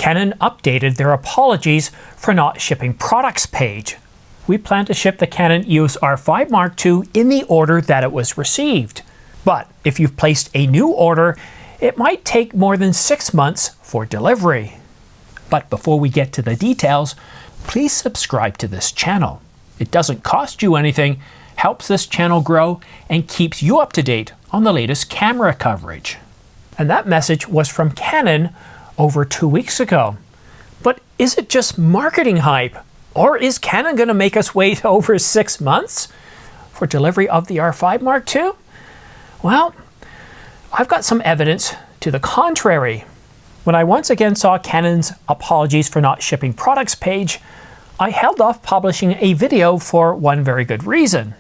Canon updated their apologies for not shipping products page. We plan to ship the Canon EOS R5 Mark II in the order that it was received. But if you've placed a new order, it might take more than 6 months for delivery. But before we get to the details, please subscribe to this channel. It doesn't cost you anything, helps this channel grow, and keeps you up to date on the latest camera coverage. And that message was from Canon over 2 weeks ago. But is it just marketing hype? Or is Canon going to make us wait over 6 months for delivery of the R5 Mark II? Well, I've got some evidence to the contrary. When I once again saw Canon's apologies for not shipping products page, I held off publishing a video for one very good reason.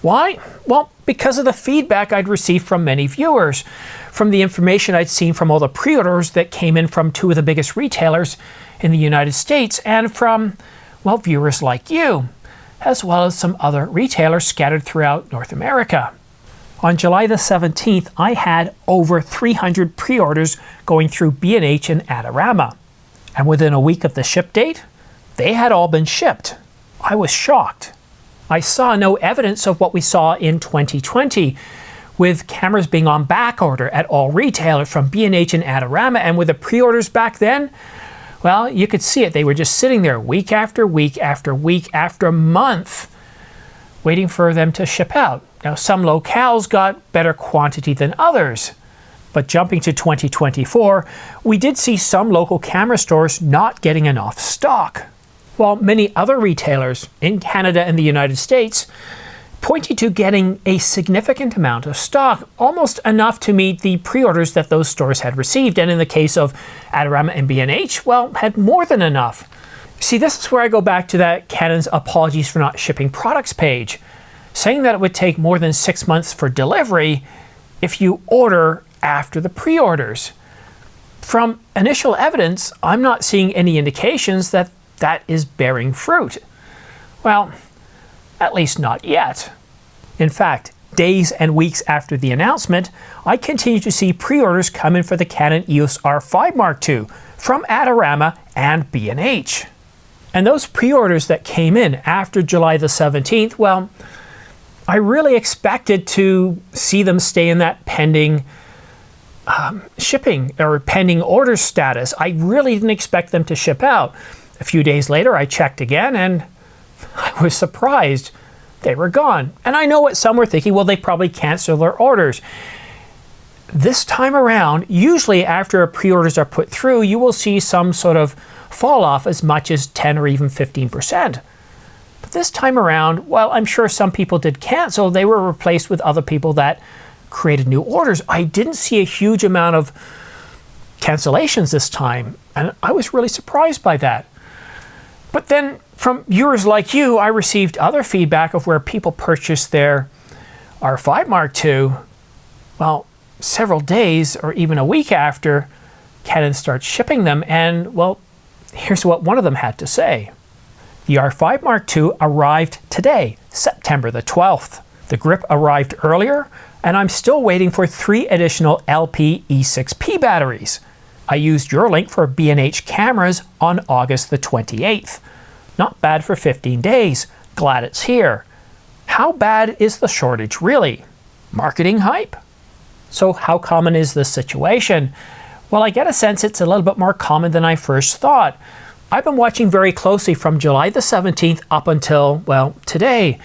Why? Well, because of the feedback I'd received from many viewers, from the information I'd seen from all the pre-orders that came in from 2 of the biggest retailers in the United States, and from, well, viewers like you, as well as some other retailers scattered throughout North America. On July the 17th, I had over 300 pre-orders going through B&H and Adorama. And within a week of the ship date, they had all been shipped. I was shocked. I saw no evidence of what we saw in 2020, with cameras being on back order at all retailers from B&H and Adorama, and with the pre-orders back then, well, you could see it. They were just sitting there week after week after week after month, waiting for them to ship out. Now, some locales got better quantity than others. But jumping to 2024, we did see some local camera stores not getting enough stock, while many other retailers in Canada and the United States pointed to getting a significant amount of stock, almost enough to meet the pre-orders that those stores had received. And in the case of Adorama and B&H, well, had more than enough. See, this is where I go back to that Canon's apologies for not shipping products page, saying that it would take more than 6 months for delivery if you order after the pre-orders. From initial evidence, I'm not seeing any indications that that is bearing fruit. Well, at least not yet. In fact, days and weeks after the announcement, I continue to see pre-orders come in for the Canon EOS R5 Mark II from Adorama and B&H. And those pre-orders that came in after July the 17th, well, I really expected to see them stay in that pending shipping or pending order status. I really didn't expect them to ship out. A few days later, I checked again and I was surprised they were gone. And I know what some were thinking, well, they probably canceled their orders. This time around, usually after pre-orders are put through, you will see some sort of fall off as much as 10 or even 15%. But this time around, while I'm sure some people did cancel, they were replaced with other people that created new orders. I didn't see a huge amount of cancellations this time, and I was really surprised by that. But then from viewers like you, I received other feedback of where people purchased their R5 Mark II, well, several days or even a week after Canon starts shipping them. And well, here's what one of them had to say. The R5 Mark II arrived today, September the 12th. The grip arrived earlier, and I'm still waiting for 3 additional LP E6P batteries. I used your link for B&H cameras on August the 28th. Not bad for 15 days. Glad it's here. How bad is the shortage really? Marketing hype? So how common is this situation? Well, I get a sense it's a little bit more common than I first thought. I've been watching very closely from July the 17th up until, well, today.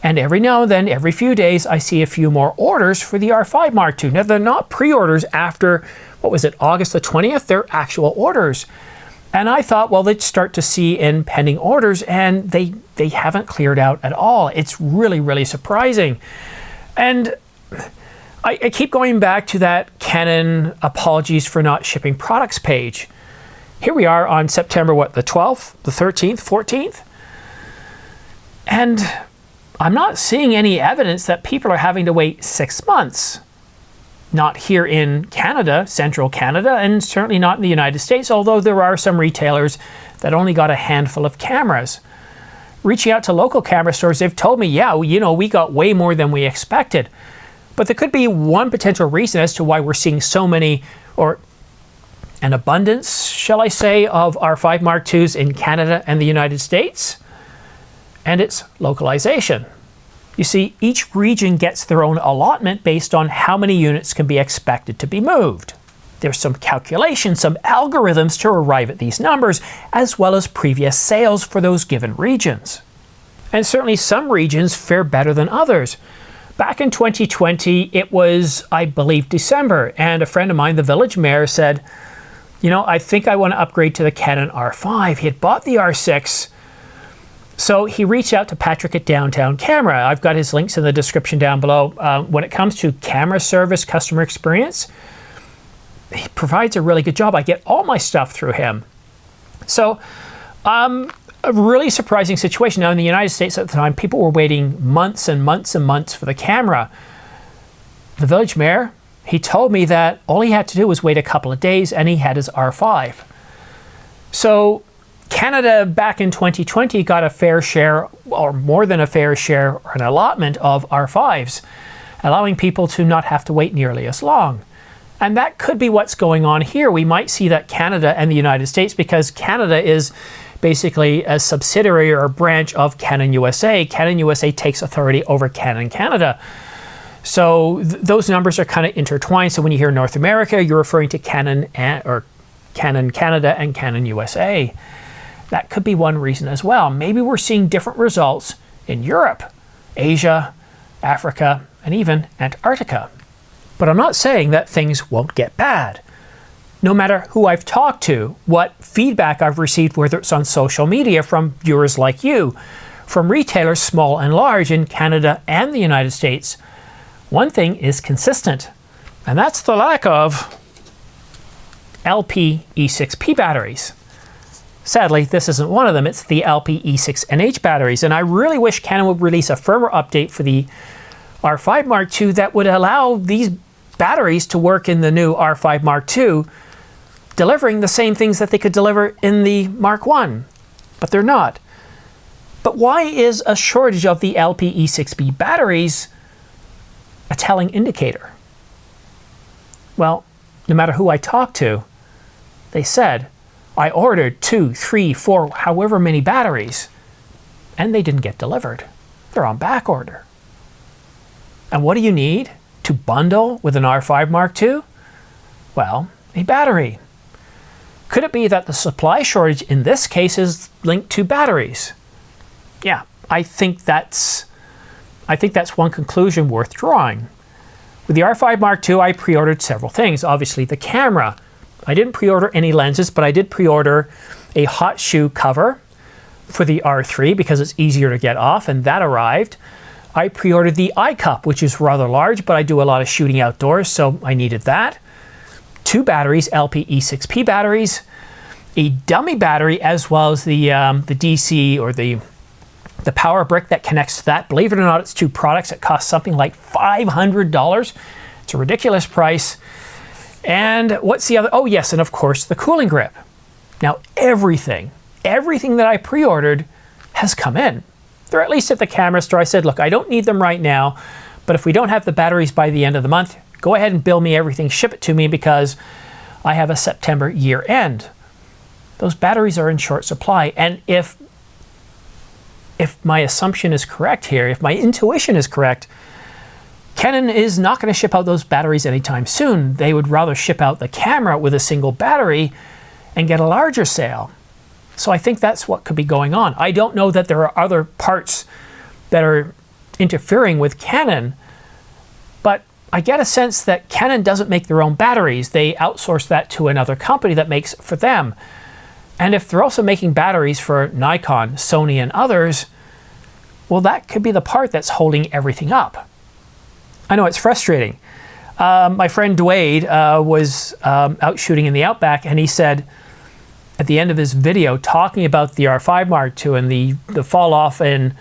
And every now and then, every few days, I see a few more orders for the R5 Mark II. Now, they're not pre-orders after, what was it, August the 20th? They're actual orders. And I thought, well, they'd start to see in pending orders, and they haven't cleared out at all. It's really, really surprising. And I keep going back to that Canon apologies for not shipping products page. Here we are on September, what, the 12th, the 13th, 14th? And I'm not seeing any evidence that people are having to wait 6 months. Not here in Canada, central Canada, and certainly not in the United States, although there are some retailers that only got a handful of cameras. Reaching out to local camera stores, they've told me, yeah, you know, we got way more than we expected. But there could be one potential reason as to why we're seeing so many, or an abundance, shall I say, of R5 Mark IIs in Canada and the United States, and its localization. You see, each region gets their own allotment based on how many units can be expected to be moved. There's some calculations, some algorithms to arrive at these numbers, as well as previous sales for those given regions. And certainly some regions fare better than others. Back in 2020, it was, I believe, December, and a friend of mine, the village mayor, said, you know, I think I want to upgrade to the Canon R5. He had bought the R6, so he reached out to Patrick at Downtown Camera. I've got his links in the description down below. When it comes to camera service, customer experience, he provides a really good job. I get all my stuff through him. So, a really surprising situation. Now, in the United States at the time, people were waiting months and months and months for the camera. The village mayor, he told me that all he had to do was wait a couple of days and he had his R5. So Canada back in 2020 got a fair share, or more than a fair share, or an allotment of R5s, allowing people to not have to wait nearly as long. And that could be what's going on here. We might see that Canada and the United States, because Canada is basically a subsidiary or a branch of Canon USA. Canon USA takes authority over Canon Canada. So those numbers are kind of intertwined. So when you hear North America, you're referring to Canon Canada and Canon USA. That could be one reason as well. Maybe we're seeing different results in Europe, Asia, Africa, and even Antarctica. But I'm not saying that things won't get bad. No matter who I've talked to, what feedback I've received, whether it's on social media from viewers like you, from retailers small and large in Canada and the United States, one thing is consistent, and that's the lack of LP E6P batteries. Sadly, this isn't one of them. It's the LP E6NH batteries, and I really wish Canon would release a firmware update for the R5 Mark II that would allow these batteries to work in the new R5 Mark II, delivering the same things that they could deliver in the Mark I, but they're not. But why is a shortage of the LP-E6B batteries a telling indicator? Well, no matter who I talked to, they said, I ordered 2, 3, 4, however many batteries, and they didn't get delivered. They're on back order. And what do you need to bundle with an R5 Mark II? Well, a battery. Could it be that the supply shortage in this case is linked to batteries? Yeah, I think that's one conclusion worth drawing. With the R5 Mark II, I pre-ordered several things. Obviously, the camera. I didn't pre-order any lenses, but I did pre-order a hot shoe cover for the R3 because it's easier to get off, and that arrived. I pre-ordered the eye cup, which is rather large, but I do a lot of shooting outdoors, so I needed that. 2 batteries, LP-E6P batteries, a dummy battery, as well as the DC or the power brick that connects to that. Believe it or not, it's 2 products. It costs something like $500. It's a ridiculous price. And what's the other? Oh yes, and of course the cooling grip. Now everything that I pre-ordered has come in. They're at least at the camera store. I said, look, I don't need them right now, but if we don't have the batteries by the end of the month, go ahead and bill me everything, ship it to me, because I have a September year end. Those batteries are in short supply. And if my assumption is correct here, if my intuition is correct, Canon is not going to ship out those batteries anytime soon. They would rather ship out the camera with a single battery and get a larger sale. So I think that's what could be going on. I don't know that there are other parts that are interfering with Canon, but I get a sense that Canon doesn't make their own batteries. They outsource that to another company that makes it for them. And if they're also making batteries for Nikon, Sony, and others, well, that could be the part that's holding everything up. I know it's frustrating. My friend Dwayne was out shooting in the Outback, and he said at the end of his video talking about the R5 Mark II and the fall off in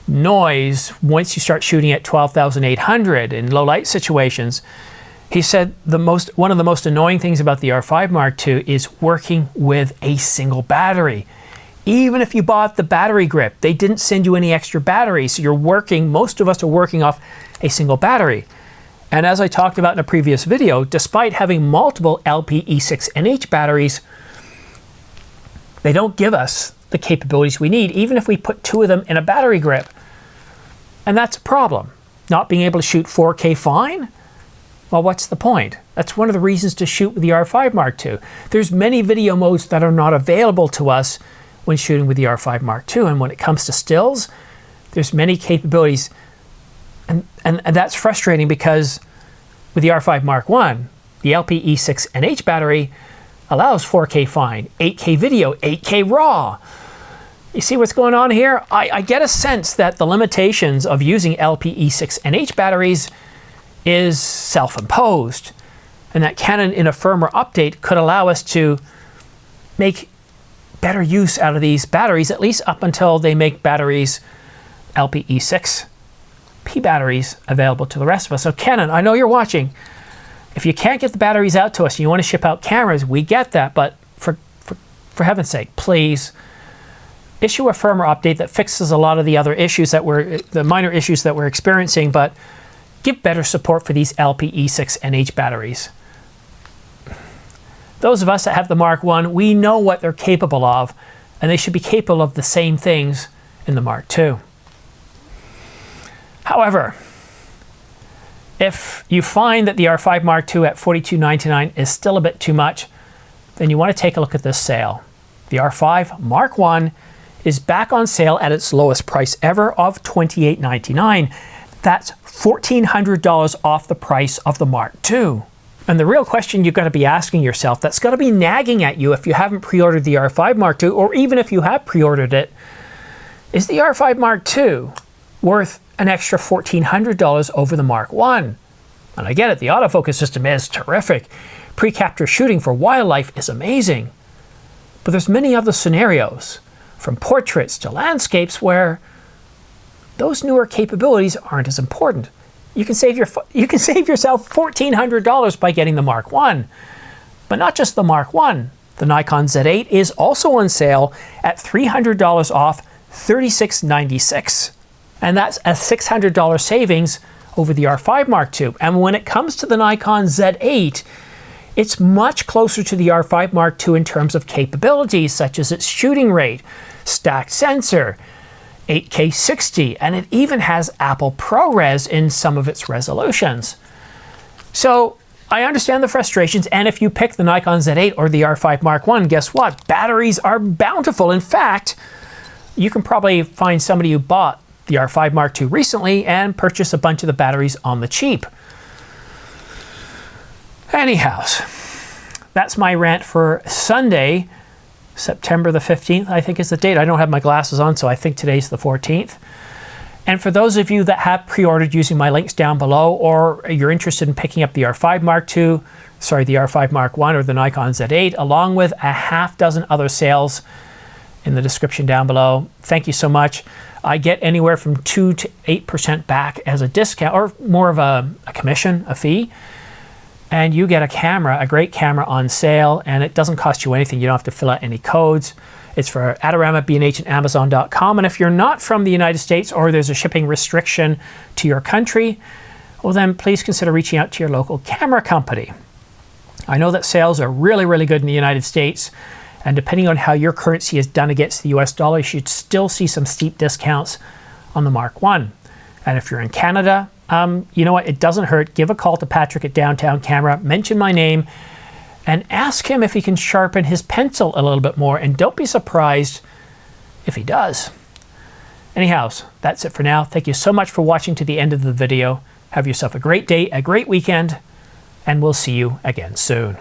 noise once you start shooting at 12,800 in low light situations, he said one of the most annoying things about the R5 Mark II is working with a single battery. Even if you bought the battery grip, they didn't send you any extra batteries, so you're working, most of us are working off a single battery. And as I talked about in a previous video, despite having multiple LPE6NH batteries, they don't give us the capabilities we need, even if we put 2 of them in a battery grip. And that's a problem. Not being able to shoot 4K fine? Well, what's the point? That's one of the reasons to shoot with the R5 Mark II. There's many video modes that are not available to us when shooting with the R5 Mark II. And when it comes to stills, there's many capabilities. And that's frustrating because with the R5 Mark I, the LPE6NH battery allows 4K fine, 8K video, 8K raw. You see what's going on here? I get a sense that the limitations of using LPE6NH batteries is self-imposed, and that Canon in a firmware update could allow us to make better use out of these batteries, at least up until they make batteries, LPE6P batteries, available to the rest of us. So Canon, I know you're watching. If you can't get the batteries out to us and you want to ship out cameras, we get that, but for heaven's sake, please issue a firmware update that fixes a lot of the other issues the minor issues that we're experiencing, but give better support for these LPE6NH batteries. Those of us that have the Mark I, we know what they're capable of, and they should be capable of the same things in the Mark II. However, if you find that the R5 Mark II at $42.99 is still a bit too much, then you want to take a look at this sale. The R5 Mark I is back on sale at its lowest price ever of $28.99. That's $1,400 off the price of the Mark II. And the real question you've got to be asking yourself, that's got to be nagging at you if you haven't pre-ordered the R5 Mark II, or even if you have pre-ordered it, is the R5 Mark II worth an extra $1,400 over the Mark I? And I get it, the autofocus system is terrific. Pre-capture shooting for wildlife is amazing. But there's many other scenarios, from portraits to landscapes, where those newer capabilities aren't as important. You can save yourself $1,400 by getting the Mark I. But not just the Mark I. The Nikon Z8 is also on sale at $300 off, $36.96. And that's a $600 savings over the R5 Mark II. And when it comes to the Nikon Z8, it's much closer to the R5 Mark II in terms of capabilities, such as its shooting rate, stacked sensor, 8K 60, and it even has Apple ProRes in some of its resolutions. So I understand the frustrations, and if you pick the Nikon Z8 or the R5 Mark I, guess what? Batteries are bountiful. In fact, you can probably find somebody who bought the R5 Mark II recently and purchase a bunch of the batteries on the cheap. Anyhow, that's my rant for Sunday, September the 15th, I think is the date. I don't have my glasses on, so I think today's the 14th. And for those of you that have pre-ordered using my links down below, or you're interested in picking up the R5 Mark II, the R5 Mark I or the Nikon Z8, along with a half dozen other sales in the description down below, thank you so much. I get anywhere from 2 to 8% back as a discount, or more of a commission, a fee. And you get a camera, a great camera on sale, and it doesn't cost you anything. You don't have to fill out any codes. It's for Adorama, B&H, and Amazon.com. And if you're not from the United States, or there's a shipping restriction to your country, well then please consider reaching out to your local camera company. I know that sales are really, really good in the United States, and depending on how your currency is done against the US dollar, you should still see some steep discounts on the Mark I. And if you're in Canada, you know what, it doesn't hurt. Give a call to Patrick at Downtown Camera, mention my name, and ask him if he can sharpen his pencil a little bit more, and don't be surprised if he does. Anyhow, that's it for now. Thank you so much for watching to the end of the video. Have yourself a great day, a great weekend, and we'll see you again soon.